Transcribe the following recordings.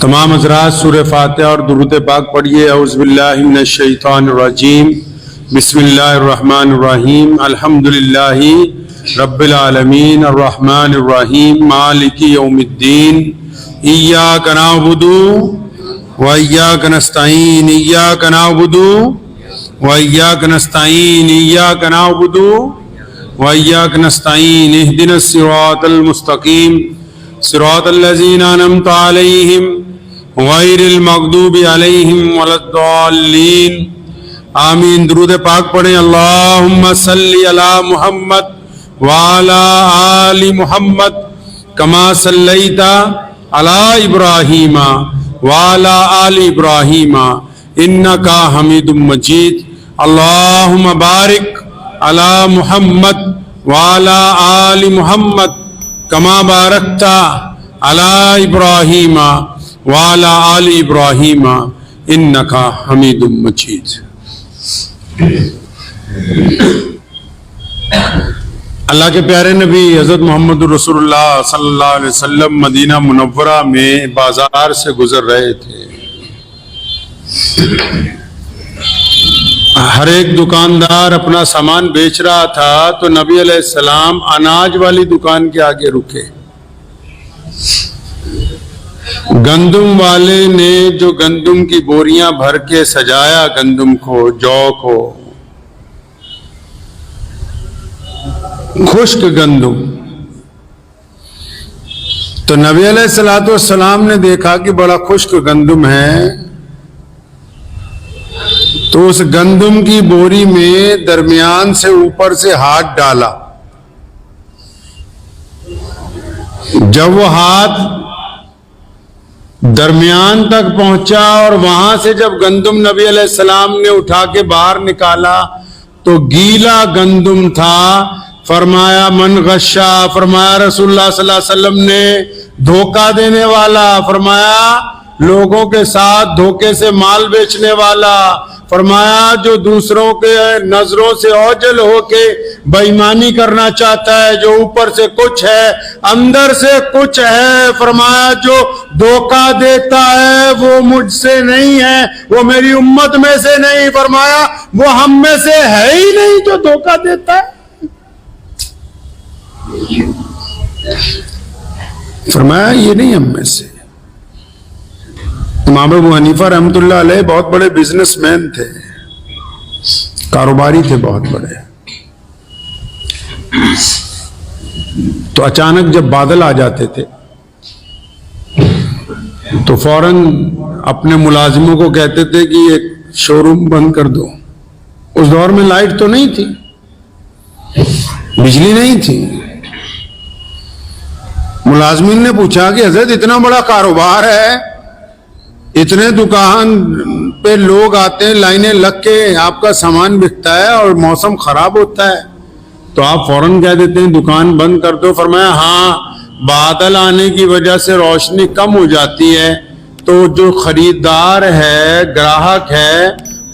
تمام حضرات سورہ فاتحہ اور درود پاک پڑھیے۔ اعوذ باللہ من الشیطان الرجیم، بسم اللہ الرحمن الرحیم، الحمدللہ رب العالمین، الرحمن الرحیم، مالک یوم الدین، ایاک نعبد و ایاک نستعین، ایاک نعبد و ایاک نستعین، ایاک نعبد و ایاک نستعین، اہدنا الصراط المستقیم صراط الذین انعمت علیہم غیر المغضوب علیہم ولا الضالین، آمین۔ درود پاک پڑھیں۔ اللہم صلی علی محمد وعلی آل محمد کما صلیت علی ابراہیم وعلی آل ابراہیم انکا حمید مجید۔ اللہم بارک علی محمد وعلی آل محمد کما بارکت علی ابراہیم وعلی آل ابراہیم انکا حمید مجید۔ اللہ کے پیارے نبی حضرت محمد رسول اللہ صلی اللہ علیہ وسلم مدینہ منورہ میں بازار سے گزر رہے تھے۔ ہر ایک دکاندار اپنا سامان بیچ رہا تھا تو نبی علیہ السلام اناج والی دکان کے آگے رکے۔ گندم والے نے جو گندم کی بوریاں بھر کے سجایا، گندم کو، جو کو، خشک گندم، تو نبی علیہ السلام نے دیکھا کہ بڑا خشک گندم ہے، تو اس گندم کی بوری میں درمیان سے اوپر سے ہاتھ ڈالا۔ جب وہ ہاتھ درمیان تک پہنچا اور وہاں سے جب گندم نبی علیہ السلام نے اٹھا کے باہر نکالا تو گیلا گندم تھا۔ فرمایا من غشا، فرمایا رسول اللہ صلی اللہ علیہ وسلم نے دھوکہ دینے والا، فرمایا لوگوں کے ساتھ دھوکے سے مال بیچنے والا، فرمایا جو دوسروں کے نظروں سے اوجل ہو کے بے ایمانی کرنا چاہتا ہے، جو اوپر سے کچھ ہے اندر سے کچھ ہے، فرمایا جو دھوکہ دیتا ہے وہ مجھ سے نہیں ہے، وہ میری امت میں سے نہیں، فرمایا وہ ہم میں سے ہے ہی نہیں جو دھوکہ دیتا ہے۔ فرمایا یہ نہیں ہم میں سے۔ امام ابو حنیفہ رحمۃ اللہ علیہ بہت بڑے بزنس مین تھے، کاروباری تھے بہت بڑے۔ تو اچانک جب بادل آ جاتے تھے تو فوراً اپنے ملازموں کو کہتے تھے کہ ایک شو روم بند کر دو۔ اس دور میں لائٹ تو نہیں تھی، بجلی نہیں تھی۔ ملازمین نے پوچھا کہ حضرت اتنا بڑا کاروبار ہے، اتنے دکان پہ لوگ آتے ہیں، لائنیں لگ کے آپ کا سامان بکتا ہے اور موسم خراب ہوتا ہے تو آپ فوراً کہہ دیتے ہیں دکان بند کر دو۔ فرمایا ہاں، بادل آنے کی وجہ سے روشنی کم ہو جاتی ہے تو جو خریدار ہے، گراہک ہے،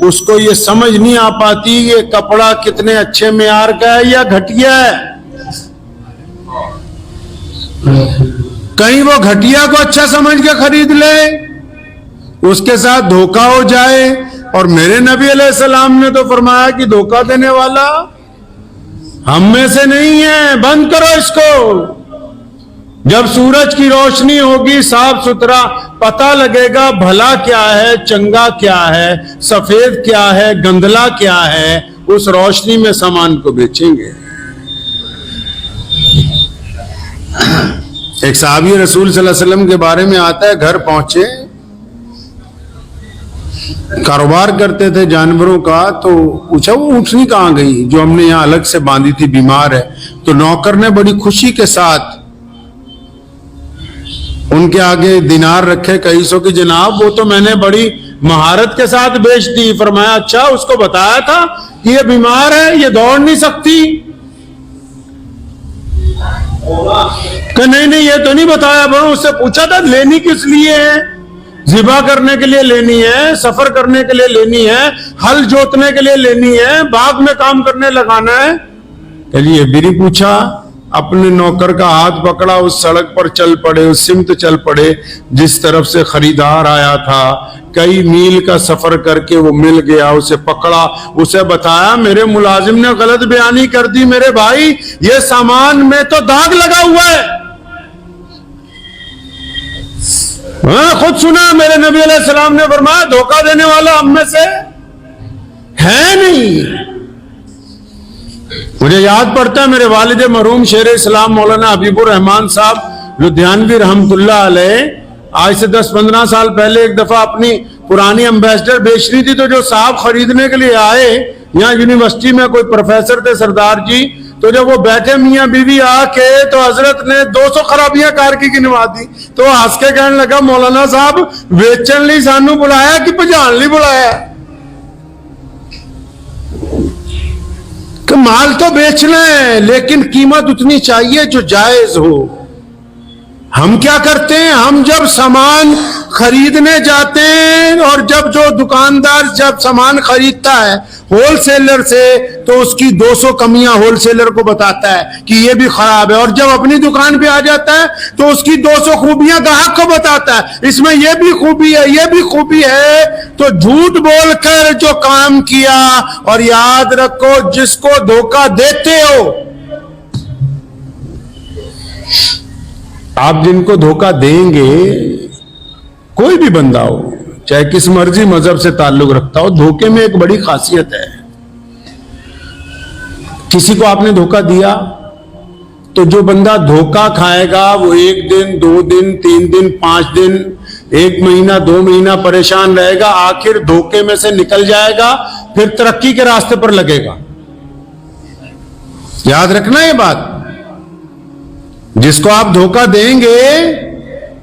اس کو یہ سمجھ نہیں آ پاتی یہ کپڑا کتنے اچھے معیار کا ہے یا گھٹیا ہے۔ کہیں وہ گھٹیا کو اچھا سمجھ کے خرید لے، اس کے ساتھ دھوکہ ہو جائے۔ اور میرے نبی علیہ السلام نے تو فرمایا کہ دھوکہ دینے والا ہم میں سے نہیں ہے، بند کرو اس کو۔ جب سورج کی روشنی ہوگی صاف ستھرا پتہ لگے گا بھلا کیا ہے، چنگا کیا ہے، سفید کیا ہے، گندلا کیا ہے، اس روشنی میں سامان کو بیچیں گے۔ ایک صحابی رسول صلی اللہ علیہ وسلم کے بارے میں آتا ہے، گھر پہنچے، کاروبار کرتے تھے جانوروں کا، تو پوچھا وہ اونٹنی کہاں گئی جو ہم نے یہاں الگ سے باندھی تھی، بیمار ہے۔ تو نوکر نے بڑی خوشی کے ساتھ ان کے آگے دینار رکھے کئی سو کہ جناب وہ تو میں نے بڑی مہارت کے ساتھ بیچ دی۔ فرمایا اچھا، اس کو بتایا تھا کہ یہ بیمار ہے، یہ دوڑ نہیں سکتی؟ کہ نہیں یہ تو نہیں بتایا۔ بڑوں اس سے پوچھا تھا لینی کس لیے ہے؟ ذبح کرنے کے لیے لینی ہے، سفر کرنے کے لیے لینی ہے، ہل جوتنے کے لیے لینی ہے، باغ میں کام کرنے لگانا ہے۔ کہ یہ بھی نہیں پوچھا اپنے نوکر کا ہاتھ پکڑا, اس سڑک پر چل پڑے, اس سمت چل پڑے جس طرف سے خریدار آیا تھا. کئی میل کا سفر کر کے وہ مل گیا, اسے پکڑا, اسے بتایا میرے ملازم نے غلط بیانی کر دی میرے بھائی, یہ سامان میں تو داغ لگا ہوا ہے. ہاں خود سنا میرے نبی علیہ السلام نے فرمایا دھوکہ دینے والا ہم میں سے ہے نہیں. مجھے یاد پڑتا ہے میرے والد مرحوم شیر اسلام مولانا حبیب الرحمان صاحب لدھیانوی رحمت اللہ علیہ, آج سے 10-15 سال پہلے ایک دفعہ اپنی پرانی امبیسڈر بیچنی تھی, تو جو صاحب خریدنے کے لیے آئے, یہاں یونیورسٹی میں کوئی پروفیسر تھے سردار جی, تو جب وہ بیٹھے میاں بیوی آ کے, تو حضرت نے 200 خرابیاں کار کی گنوا دی. تو ہنس کے کہنے لگا مولانا صاحب بیچن لی سانو بلایا کہ پجان لی بلایا؟ کہ مال تو بیچنا ہے لیکن قیمت اتنی چاہیے جو جائز ہو. ہم کیا کرتے ہیں, ہم جب سامان خریدنے جاتے ہیں اور جب جو دکاندار جب سامان خریدتا ہے ہول سیلر سے, تو اس کی 200 کمیاں ہول سیلر کو بتاتا ہے کہ یہ بھی خراب ہے, اور جب اپنی دکان پہ آ جاتا ہے تو اس کی 200 خوبیاں گاہک کو بتاتا ہے, اس میں یہ بھی خوبی ہے یہ بھی خوبی ہے. تو جھوٹ بول کر جو کام کیا, اور یاد رکھو جس کو دھوکہ دیتے ہو, آپ جن کو دھوکہ دیں گے, کوئی بھی بندہ ہو چاہے کس مرضی مذہب سے تعلق رکھتا ہو, دھوکے میں ایک بڑی خاصیت ہے. کسی کو آپ نے دھوکہ دیا تو جو بندہ دھوکہ کھائے گا وہ 1 دن 2 دن 3 دن 5 دن 1 مہینہ 2 مہینہ پریشان رہے گا, آخر دھوکے میں سے نکل جائے گا, پھر ترقی کے راستے پر لگے گا. یاد رکھنا یہ بات, جس کو آپ دھوکہ دیں گے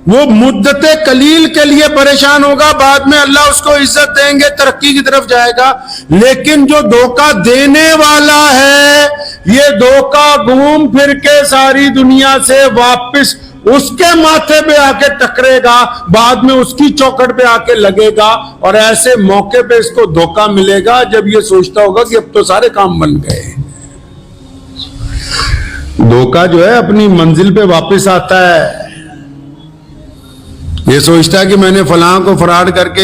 وہ مدت قلیل کے لیے پریشان ہوگا, بعد میں اللہ اس کو عزت دیں گے, ترقی کی طرف جائے گا. لیکن جو دھوکہ دینے والا ہے, یہ دھوکہ گھوم پھر کے ساری دنیا سے واپس اس کے ماتھے پہ آ کے ٹکرے گا, بعد میں اس کی چوکھٹ پہ آ کے لگے گا, اور ایسے موقع پہ اس کو دھوکہ ملے گا جب یہ سوچتا ہوگا کہ اب تو سارے کام بن گئے. دھوکہ جو ہے اپنی منزل پہ واپس آتا ہے, یہ سوچتا ہے کہ میں نے فلاں کو فراڈ کر کے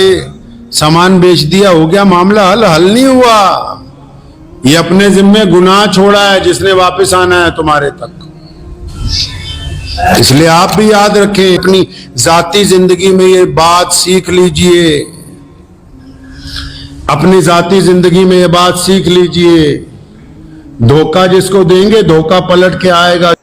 سامان بیچ دیا, ہو گیا معاملہ حل نہیں ہوا. یہ اپنے ذمے گناہ چھوڑا ہے جس نے واپس آنا ہے تمہارے تک. اس لیے آپ بھی یاد رکھیں, اپنی ذاتی زندگی میں یہ بات سیکھ لیجئے, اپنی ذاتی زندگی میں یہ بات سیکھ لیجئے, دھوکہ جس کو دیں گے دھوکہ پلٹ کے آئے گا.